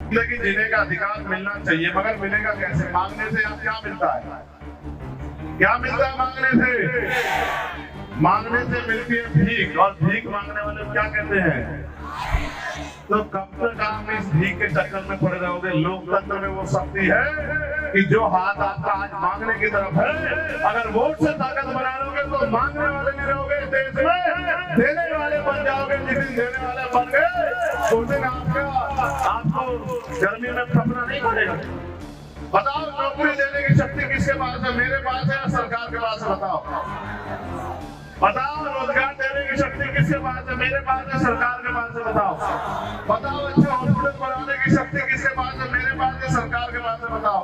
जिंदगी जीने का अधिकार मिलना चाहिए, मगर मिलेगा कैसे? मांगने से अब क्या मिलता है? क्या मिलता है मांगने से? मांगने से मिलती है भीख, और भीख मांगने वाले क्या कहते हैं? तो कब तक आप इस भीख के चक्कर में पड़े रहोगे? लोकतंत्र में वो शक्ति है कि जो हाथ आपका आज मांगने की तरफ है, अगर वोट से ताकत बना लोगे तो मांगने वाले नहीं रहोगे देश में, देने वाले बन जाओगे। जिस दिन देने वाले बन गए उस दिन आपको गर्मी में फंसना नहीं पड़ेगा। बताओ, नौकरी देने की शक्ति किसके पास है? मेरे पास है या सरकार के पास है? बताओ बताओ, रोजगार देने की शक्ति किसके पास है? मेरे पास है, सरकार के पास है? बताओ बताओ, अच्छे हॉस्पिटल बनाने की शक्ति किसके पास है? मेरे पास है, सरकार के पास है? बताओ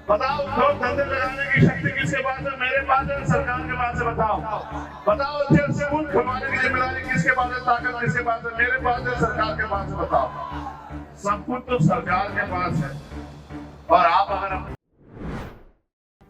बताओ, लोग धंधे लगाने की शक्ति किसके पास है? मेरे पास है, सरकार के पास है? बताओ बताओ, अच्छे स्कूल खुलवाने की जिम्मेदारी किसके पास है? ताकत किसके पास है? मेरे पास है, सरकार के पास है? बताओ। सब कुछ तो सरकार के पास है, और आप अगर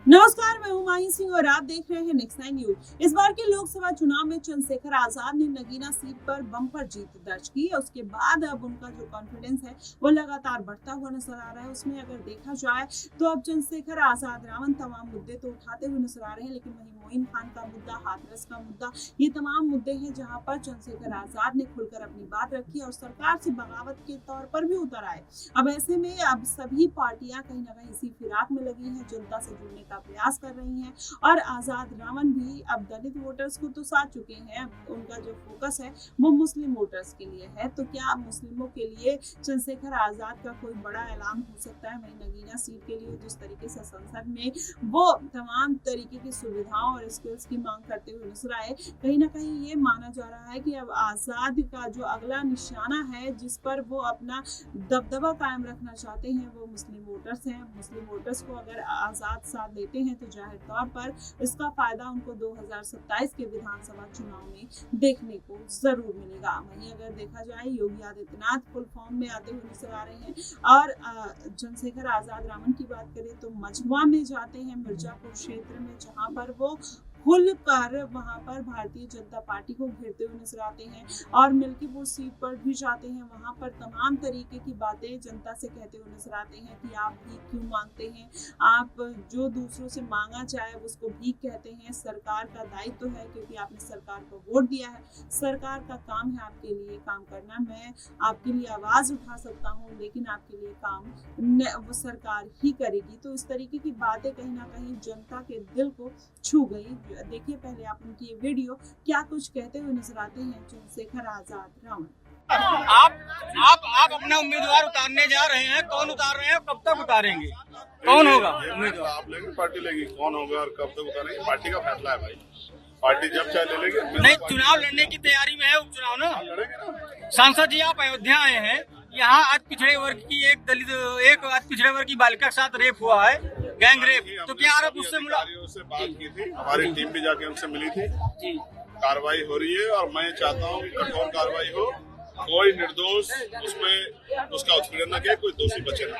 नमस्कार, मैं हूं माही सिंह और आप देख रहे हैं नेक्स्ट 9 न्यूज। इस बार के लोकसभा चुनाव में चंद्रशेखर आजाद ने नगीना सीट पर बम्पर जीत दर्ज की। उसके बाद अब उनका जो कॉन्फिडेंस है वो लगातार बढ़ता हुआ नजर आ रहा है। उसमें अगर देखा जाए तो अब चंद्रशेखर आजाद रावण तमाम मुद्दे तो उठाते हुए नजर आ रहे हैं, लेकिन वहीं मोइन खान का मुद्दा, हाथरस का मुद्दा, ये तमाम मुद्दे हैं जहां पर चंद्रशेखर आजाद ने खुलकर अपनी बात रखी और सरकार से बगावत के तौर पर भी उतर आए। अब ऐसे में अब सभी पार्टियां कहीं ना कहीं इसी फिराक में लगी हैं, जनता से जुड़ने का प्रयास कर रही हैं, और आजाद रावण भी अब दलित वोटर्स को तो साथ चुके हैं। उनका जो फोकस है वो मुस्लिम वोटर्स के लिए है। तो क्या मुस्लिमों के लिए चंद्रशेखर आजाद का कोई बड़ा ऐलान हो सकता है? वहीं नगीना सीट के लिए जिस तरीके से संसद में वो तमाम तरीके की सुविधाओं और स्किल्स की मांग करते हुए नजर आए, कहीं ना कहीं ये माना जा रहा है कि अब आजाद का जो अगला निशाना है जिस पर वो अपना दबदबा कायम रखना चाहते हैं वो मुस्लिम वोटर्स हैं। मुस्लिम वोटर्स को अगर आजाद साथ देते हैं तो जाहिर तौर पर इसका फायदा उनको 2027 के विधानसभा चुनाव में देखने को जरूर मिलेगा। वहीं अगर देखा जाए, योगी आदित्यनाथ फुल फॉर्म में आते हुए नजर आ रहे हैं, और चंद्रशेखर आजाद रावण की बात करें तो मझुआ में जाते हैं, मिर्जापुर क्षेत्र में, जहां पर वो खुलकर वहां पर भारतीय जनता पार्टी को घेरते हुए नजर आते हैं, और मिल्कीपुर सीट पर भी जाते हैं। वहां पर तमाम तरीके की बातें जनता से कहते हुए नजर आते हैं कि आप भीख क्यों मांगते हैं, आप जो दूसरों से मांगा जाए उसको भीख कहते हैं। सरकार का दायित्व है क्योंकि आपने सरकार को वोट दिया है, सरकार का काम है आपके लिए काम करना। मैं आपके लिए आवाज उठा सकता हूँ लेकिन आपके लिए काम वो सरकार ही करेगी। तो इस तरीके की बातें कहीं ना कहीं जनता के दिल को छू गई। देखिए पहले आप उनकी ये वीडियो क्या कुछ कहते हुए नजर आते हैं चंद्रशेखर आजाद रावण। आप अपना उम्मीदवार उतारने जा रहे हैं, कौन उतार रहे हैं, कब तक उतारेंगे, कौन होगा उम्मीदवार? आप लेंगे, पार्टी लेगी, कौन होगा और कब तक उतारेंगे, पार्टी का फैसला है भाई। पार्टी जब चाहे ले लेगी। नहीं, चुनाव लड़ने की तैयारी में है, उपचुनाव ना। सांसद जी आप अयोध्या आए हैं, यहाँ आज पिछड़े वर्ग की एक आज पिछड़े वर्ग की बालिका के साथ रेप हुआ है, गैंग रेप, तो क्या आप उससे से बात की थी? हमारी टीम भी जाके उनसे मिली थी। कार्रवाई हो रही है और मैं चाहता हूँ कि कठोर कार्रवाई हो, कोई निर्दोष उसमें उसका उत्पीड़न न करे, कोई दोषी बचे न।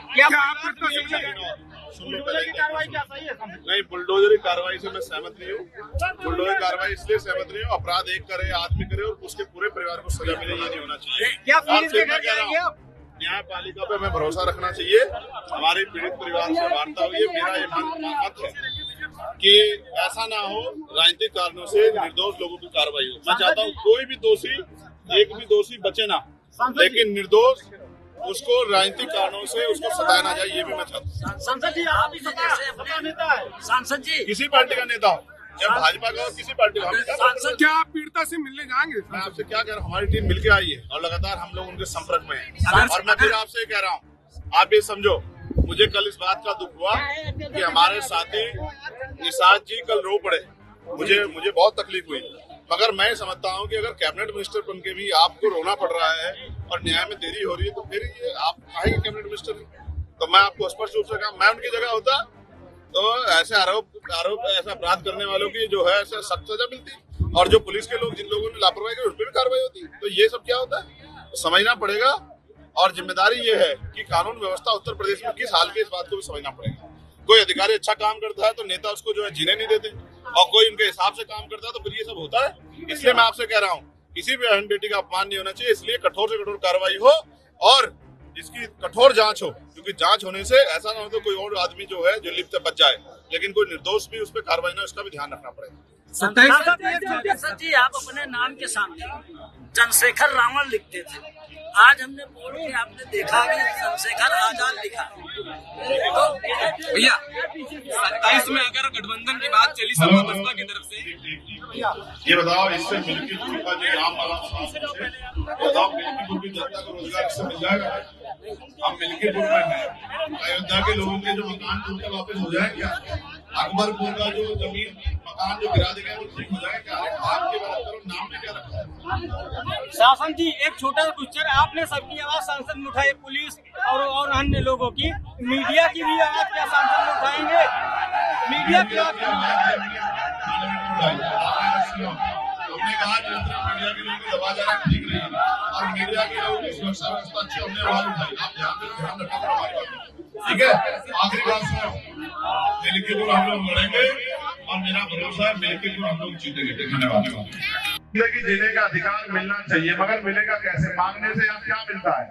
नहीं, बुलडोजरी कार्रवाई से मैं सहमत नहीं हूँ। बुलडोजरी कार्रवाई इसलिए सहमत नहीं हूँ, अपराध एक करे, आदमी करे और उसके पूरे परिवार को सजा मिले, ये नहीं होना चाहिए। न्यायपालिका पे हमें भरोसा रखना चाहिए। हमारे पीड़ित परिवार से वार्ता हुई है। मेरा ये मत है कि ऐसा ना हो राजनीतिक कारणों से निर्दोष लोगों की कार्रवाई हो। मैं चाहता हूँ कोई भी दोषी, एक भी दोषी बचे ना, लेकिन निर्दोष उसको राजनीतिक कारणों से उसको सताया ना जाए, ये भी मैं चाहता हूँ। सांसद जी आप भी सपा नेता है, सांसद जी किसी पार्टी का नेता हो, चाहे भाजपा का हो, किसी पार्टी का। सांसद क्या आप पीड़िता से मिलने जाएंगे? मैं आपसे क्या कह रहा हूँ, हमारी टीम मिलके आई है और लगातार हम लोग उनके संपर्क में हैं। और मैं फिर आपसे कह रहा हूँ, आप ये समझो, मुझे कल इस बात का दुख हुआ कि हमारे साथी निषाद जी कल रो पड़े। मुझे बहुत तकलीफ हुई, मगर मैं समझता हूँ कि अगर कैबिनेट मिनिस्टर बन के भी आपको रोना पड़ रहा है और न्याय में देरी हो रही है, तो फिर ये आप काहे कैबिनेट मिनिस्टर है? तो मैं आपको स्पष्ट रूप से कहा, मैं उनकी जगह होता तो ऐसे आरोप ऐसा अपराध करने वालों की जो है ऐसा सख्त सजा मिलती, और जो पुलिस के लोग, जिन लोगों ने लापरवाही की, उस पर भी कार्रवाई होती। तो ये सब क्या होता है, तो समझना पड़ेगा। और जिम्मेदारी ये है कि कानून व्यवस्था उत्तर प्रदेश में किस हाल की, इस बात को भी समझना पड़ेगा। कोई अधिकारी अच्छा काम करता है तो नेता उसको जो है जीने नहीं देते, और कोई उनके हिसाब से काम करता है तो फिर ये सब होता है। इसलिए मैं आपसे कह रहा हूँ, किसी भी बहन बेटी का अपमान नहीं होना चाहिए। इसलिए कठोर से कठोर कार्रवाई हो और इसकी कठोर जांच हो, क्योंकि जांच होने से ऐसा ना हो तो कोई और आदमी जो है जो लिप्त बच जाए, लेकिन कोई निर्दोष भी उस पर कार्रवाई ना, उसका भी ध्यान रखना पड़ेगा। सर जी, आप अपने नाम के सामने चंद्रशेखर रावण लिखते थे, आज हमने बोल के आपने देखा कि चंद्रशेखर आजाद लिखा। तो भैया 27 में अगर गठबंधन की बात चली सपा बसपा की तरफ से, ये बताओ, इससे मिल्कीपुर का जो नाम वाला बताओ, मिल्कीपुर की जनता को रोजगार इससे मिल जाएगा? हम मिल्कीपुर में हैं, अयोध्या के लोगों के जो मकान टूटे वापस हो जाए क्या? अकबरपुर का जो जमीन मकान जो गिरा देगा वो ठीक हो जाएगा क्या? आपके बात करो, नाम में क्या रखा है? शासन जी, एक छोटा सा क्वेश्चन, आपने सबकी आवाज सांसद में उठाई, पुलिस और अन्य लोगों की, मीडिया की भी आवाज क्या सांसद में उठाएंगे? मीडिया की हमने कहा मीडिया के लोगों को दबा जाना ठीक नहीं है, और मीडिया के लोगों की सुरक्षा व्यवस्था अच्छी हमने आवाज उठाई। आप ध्यान रखना हमारी बात, ठीक है? आखिरी बात सुनो, मिल्कीपुर हम लोग लड़ेंगे और मेरा भरोसा है मिल्कीपुर हम लोग जीतेंगे। धन्यवाद। जिंदगी जीने का अधिकार मिलना चाहिए, मगर मिलेगा कैसे? मांगने से अब क्या मिलता है?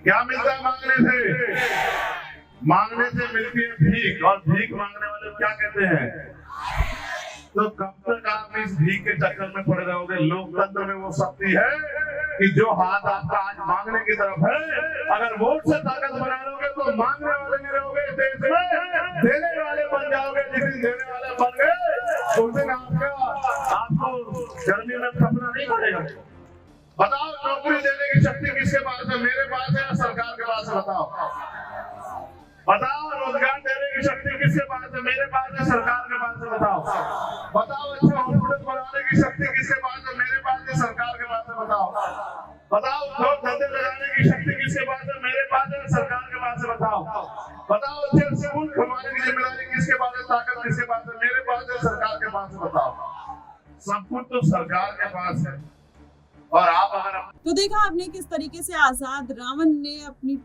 क्या मिलता है मांगने से? मांगने से मिलती है भीख, और भीख मांगने वाले क्या कहते हैं? तो कब तक आप इस भीख के चक्कर में पड़े रहोगे? लोकतंत्र में वो शक्ति है कि जो हाथ आपका आज मांगने की तरफ है, अगर वोट से ताकत बना लोगे तो मांगने वाले नहीं रहोगे देश में, देने वाले बन जाओगे। जिस दिन देने वाले बन गए उस दिन आपको गर्मी में कपड़ा नहीं पड़ेगा। बताओ, नौकरी देने की शक्ति किसके पास है? मेरे पास है या सरकार के पास है? बताओ, रोजगार देने की शक्ति किसके पास है? मेरे पास है, सरकार के पास है? बताओ, अच्छा हॉस्पिटल बनाने की शक्ति किसके पास है? मेरे पास है, सरकार के पास है? बताओ, उद्योग धंधे लगाने की शक्ति किसके पास है? मेरे पास है, सरकार के पास है? बताओ, अच्छे स्कूल खुलवाने की जिम्मेदारी किसके पास है? ताकत किसके पास है? मेरे पास है, सरकार के पास है? सब कुछ तो सरकार के पास है। और आप अगर तो देखा आपने किस तरीके से आजाद रावण ने अपनी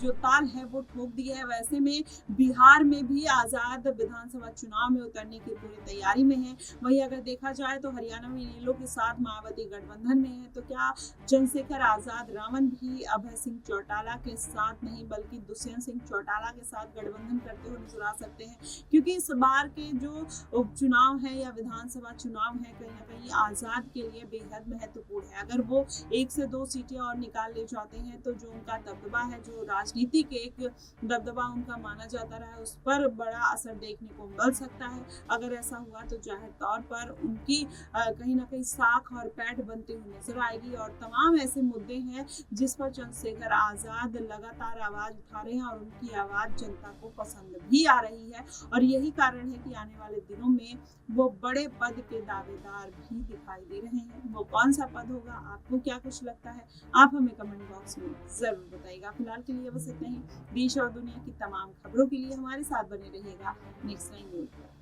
जो ताल है वो ठोक दी है। वैसे में बिहार में भी आजाद विधानसभा चुनाव में उतरने की पूरी तैयारी में है। वहीं अगर देखा जाए तो हरियाणा में इनेलो के साथ मायावती गठबंधन में है। तो क्या चंद्रशेखर आजाद रावण भी अभय सिंह चौटाला के साथ नहीं बल्कि दुष्यंत सिंह चौटाला के साथ गठबंधन करते हुए नजर आ सकते हैं? क्योंकि इस बार के जो उपचुनाव है या विधानसभा चुनाव है कहीं ना कहीं आजाद के लिए बेहद महत्वपूर्ण है। अगर वो 1 से 2 सीटें और निकाल ले जाते हैं तो जो उनका दबदबा है, जो राजनीति के एक दबदबा उनका माना जाता रहा है, उस पर बड़ा असर देखने को मिल सकता है। अगर ऐसा हुआ तो जाहिर तौर पर उनकी कहीं ना कहीं साख और पैठ बनती हुई नजर आएगी। और तमाम ऐसे मुद्दे हैं जिस पर चंद्रशेखर आजाद लगातार आवाज उठा रहे हैं और उनकी आवाज जनता को पसंद भी आ रही है। और यही कारण है कि आने वाले दिनों में वो बड़े पद के दावेदार भी दिखाई दे रहे हैं। वो कौन सा पद होगा, आपको क्या कुछ लगता है, आप हमें कमेंट बॉक्स में जरूर बताइएगा। फिलहाल के लिए बस इतना ही। देश और दुनिया की तमाम खबरों के लिए हमारे साथ बने रहिएगा नेक्स्ट टाइम न्यूज़।